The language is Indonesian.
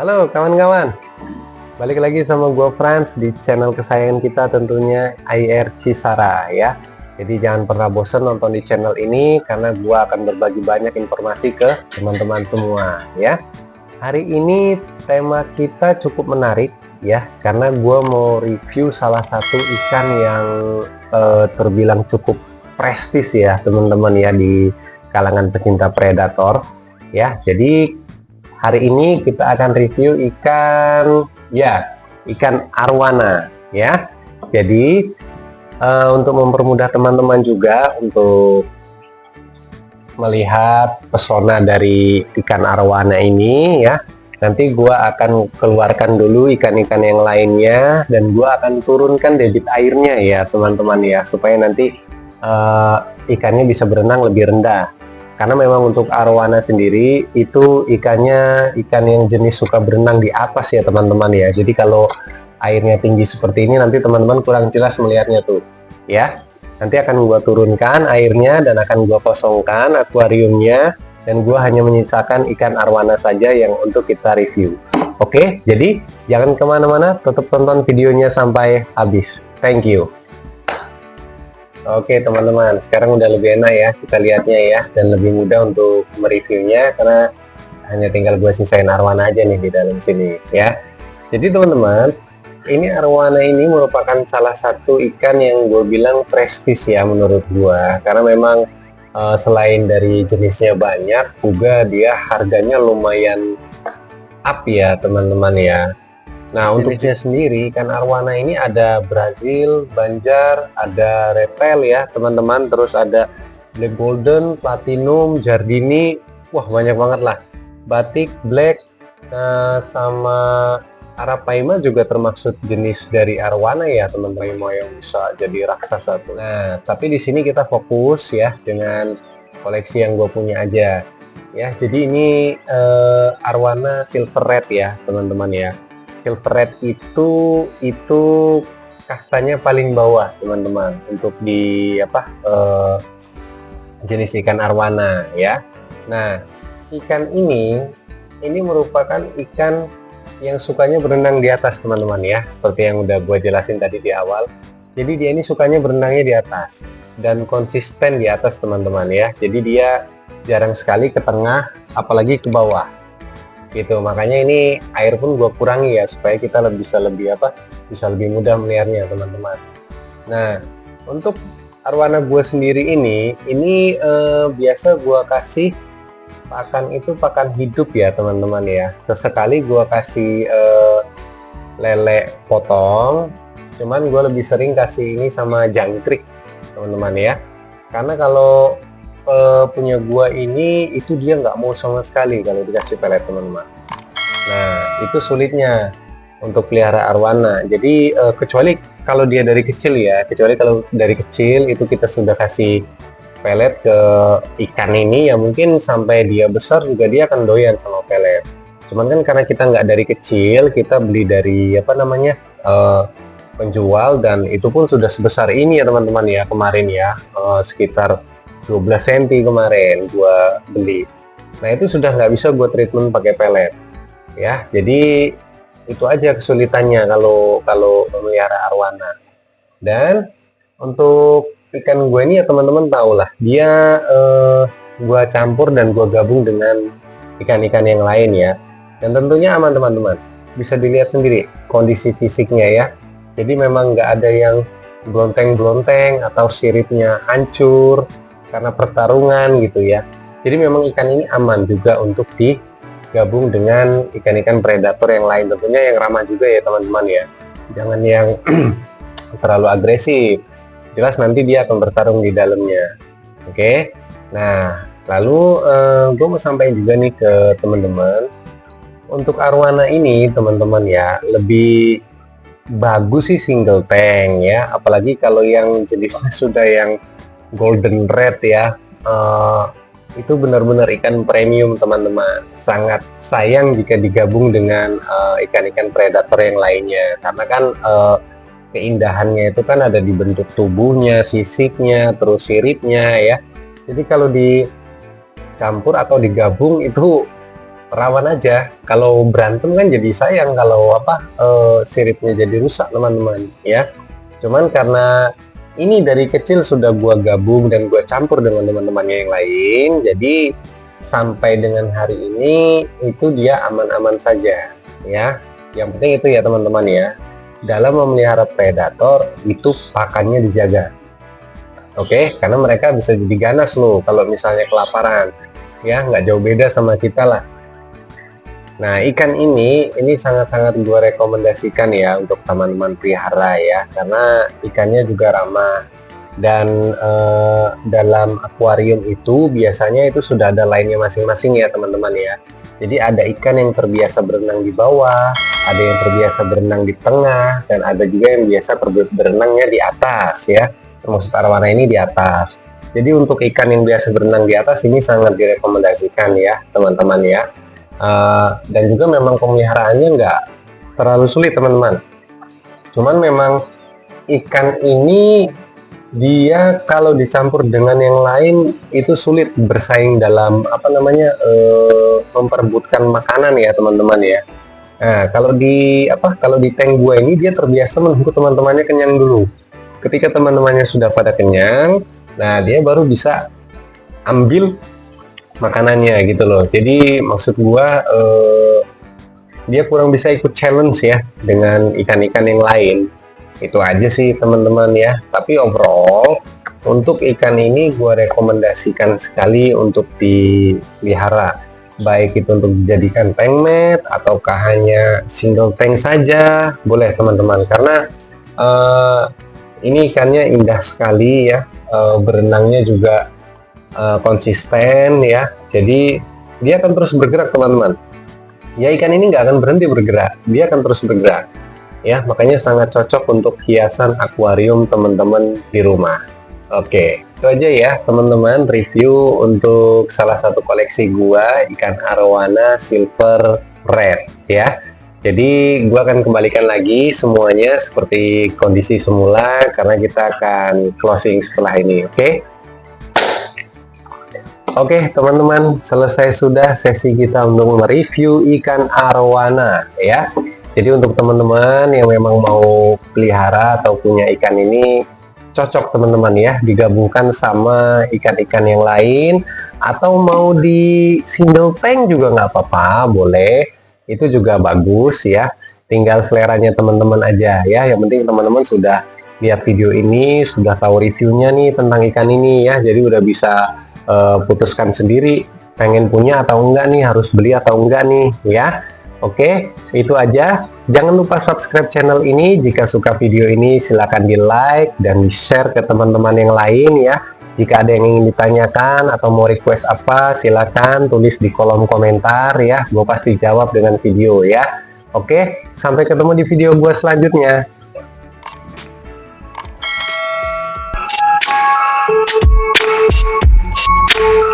Halo kawan-kawan, balik lagi sama gue Frans di channel kesayangan kita tentunya IR Cisara ya. Jadi jangan pernah bosan nonton di channel ini karena gue akan berbagi banyak informasi ke teman-teman semua ya. Hari ini tema kita cukup menarik ya, karena gue mau review salah satu ikan yang terbilang cukup prestis ya teman-teman ya di kalangan pecinta predator ya. Jadi hari ini kita akan review ikan arwana ya. Jadi untuk mempermudah teman-teman juga untuk melihat pesona dari ikan arwana ini ya, nanti gua akan keluarkan dulu ikan-ikan yang lainnya dan gua akan turunkan debit airnya ya teman-teman ya, supaya nanti ikannya bisa berenang lebih rendah. Karena memang untuk arwana sendiri itu ikannya ikan yang jenis suka berenang di atas ya teman-teman ya. Jadi kalau airnya tinggi seperti ini nanti teman-teman kurang jelas melihatnya tuh ya. Nanti akan gua turunkan airnya dan akan gua kosongkan akuariumnya, dan gua hanya menyisakan ikan arwana saja yang untuk kita review. Oke, jadi jangan kemana-mana, tetap tonton videonya sampai habis. Thank you. Oke teman-teman, sekarang udah lebih enak ya kita lihatnya ya, dan lebih mudah untuk mereviewnya karena hanya tinggal gue sisain arwana aja nih di dalam sini ya. Jadi teman-teman, ini arwana ini merupakan salah satu ikan yang gue bilang prestis ya menurut gue, karena memang selain dari jenisnya banyak, juga dia harganya lumayan up ya teman-teman ya. Nah untuknya sendiri ikan arwana ini ada Brazil, Banjar, ada Repel ya teman-teman, terus ada Black Golden, Platinum, Jardini, wah banyak banget lah. Batik, Black, sama Arapaima juga termasuk jenis dari arwana ya teman-teman, yang bisa jadi raksasa tuh. Nah tapi di sini kita fokus ya dengan koleksi yang gue punya aja ya. Jadi ini arwana silver red ya teman-teman ya. Silver red itu kastanya paling bawah teman-teman untuk di jenis ikan arwana ya. Nah ikan ini merupakan ikan yang sukanya berenang di atas teman-teman ya, seperti yang udah gue jelasin tadi di awal. Jadi dia ini sukanya berenangnya di atas dan konsisten di atas teman-teman ya. Jadi dia jarang sekali ke tengah apalagi ke bawah gitu. Makanya ini air pun gue kurangi ya, supaya kita bisa lebih mudah melihatnya teman-teman. Nah untuk arwana gue sendiri ini biasa gue kasih pakan itu pakan hidup ya teman-teman ya. Sesekali gue kasih lele potong, cuman gue lebih sering kasih ini sama jangkrik teman-teman ya. Karena kalau punya gua ini itu dia nggak mau sama sekali kalau dikasih pelet teman-teman. Nah itu sulitnya untuk pelihara arwana. Jadi kecuali kalau dia dari kecil ya, kecuali kalau dari kecil itu kita sudah kasih pelet ke ikan ini ya, mungkin sampai dia besar juga dia akan doyan sama pelet. Cuman kan karena kita nggak dari kecil, kita beli dari penjual, dan itu pun sudah sebesar ini ya teman-teman ya, kemarin ya sekitar 12 cm kemarin gua beli. Nah itu sudah nggak bisa gua treatment pakai pelet ya. Jadi itu aja kesulitannya kalau memelihara arwana. Dan untuk ikan gue ini ya teman-teman tahu lah, dia gua campur dan gua gabung dengan ikan-ikan yang lain ya, dan tentunya aman teman-teman. Bisa dilihat sendiri kondisi fisiknya ya. Jadi memang nggak ada yang blonteng-blonteng atau siripnya hancur karena pertarungan gitu ya. Jadi memang ikan ini aman juga untuk digabung dengan ikan-ikan predator yang lain, tentunya yang ramah juga ya teman-teman ya. Jangan yang terlalu agresif, jelas nanti dia akan bertarung di dalamnya. Oke. Nah lalu gue mau sampaikan juga nih ke teman-teman, untuk arwana ini teman-teman ya, lebih bagus sih single tank ya, apalagi kalau yang jenisnya sudah yang golden red ya, itu benar-benar ikan premium teman-teman. Sangat sayang jika digabung dengan ikan-ikan predator yang lainnya, karena kan keindahannya itu kan ada di bentuk tubuhnya, sisiknya, terus siripnya ya. Jadi kalau dicampur atau digabung itu rawan aja. Kalau berantem kan jadi sayang kalau siripnya jadi rusak teman-teman ya. Cuman karena ini dari kecil sudah gua gabung dan gua campur dengan teman-temannya yang lain, jadi sampai dengan hari ini itu dia aman-aman saja ya. Yang penting itu ya teman-teman ya, dalam memelihara predator itu pakannya dijaga. Oke, karena mereka bisa jadi ganas loh kalau misalnya kelaparan ya, nggak jauh beda sama kita lah. Nah, ikan ini sangat-sangat gue rekomendasikan ya untuk teman-teman pelihara ya, karena ikannya juga ramah dan dalam akuarium itu biasanya itu sudah ada lainnya masing-masing ya teman-teman ya. Jadi ada ikan yang terbiasa berenang di bawah, ada yang terbiasa berenang di tengah, dan ada juga yang biasa berenangnya di atas ya. Termasuk arwana ini di atas. Jadi untuk ikan yang biasa berenang di atas ini sangat direkomendasikan ya teman-teman ya. Dan juga memang pemeliharaannya nggak terlalu sulit teman-teman. Cuman memang ikan ini dia kalau dicampur dengan yang lain itu sulit bersaing dalam memperebutkan makanan ya teman-teman ya. Nah, kalau di tank gua ini dia terbiasa menunggu teman-temannya kenyang dulu. Ketika teman-temannya sudah pada kenyang, nah dia baru bisa ambil makanannya gitu loh. Jadi maksud gua dia kurang bisa ikut challenge ya dengan ikan-ikan yang lain. Itu aja sih teman-teman ya. Tapi overall untuk ikan ini gua rekomendasikan sekali untuk dipelihara. Baik itu untuk dijadikan tank mat ataukah hanya single tank saja, boleh teman-teman. Karena ini ikannya indah sekali ya. Berenangnya juga konsisten ya, jadi dia akan terus bergerak teman-teman ya. Ikan ini nggak akan berhenti bergerak, dia akan terus bergerak ya, makanya sangat cocok untuk hiasan akuarium teman-teman di rumah. Oke, itu aja ya teman-teman review untuk salah satu koleksi gua, ikan arowana silver red ya. Jadi gua akan kembalikan lagi semuanya seperti kondisi semula karena kita akan closing setelah ini. Oke teman-teman, selesai sudah sesi kita untuk mereview ikan arowana ya. Jadi untuk teman-teman yang memang mau pelihara atau punya ikan ini, cocok teman-teman ya, digabungkan sama ikan-ikan yang lain, atau mau di single tank juga nggak apa-apa, boleh, itu juga bagus ya. Tinggal seleranya teman-teman aja ya. Yang penting teman-teman sudah lihat video ini, sudah tahu reviewnya nih tentang ikan ini ya, jadi udah bisa putuskan sendiri pengen punya atau enggak nih, harus beli atau enggak nih ya. Oke, itu aja. Jangan lupa subscribe channel ini. Jika suka video ini silahkan di like dan di share ke teman-teman yang lain ya. Jika ada yang ingin ditanyakan atau mau request apa, silahkan tulis di kolom komentar ya, gue pasti jawab dengan video ya. Oke, sampai ketemu di video gue selanjutnya. We'll be right back.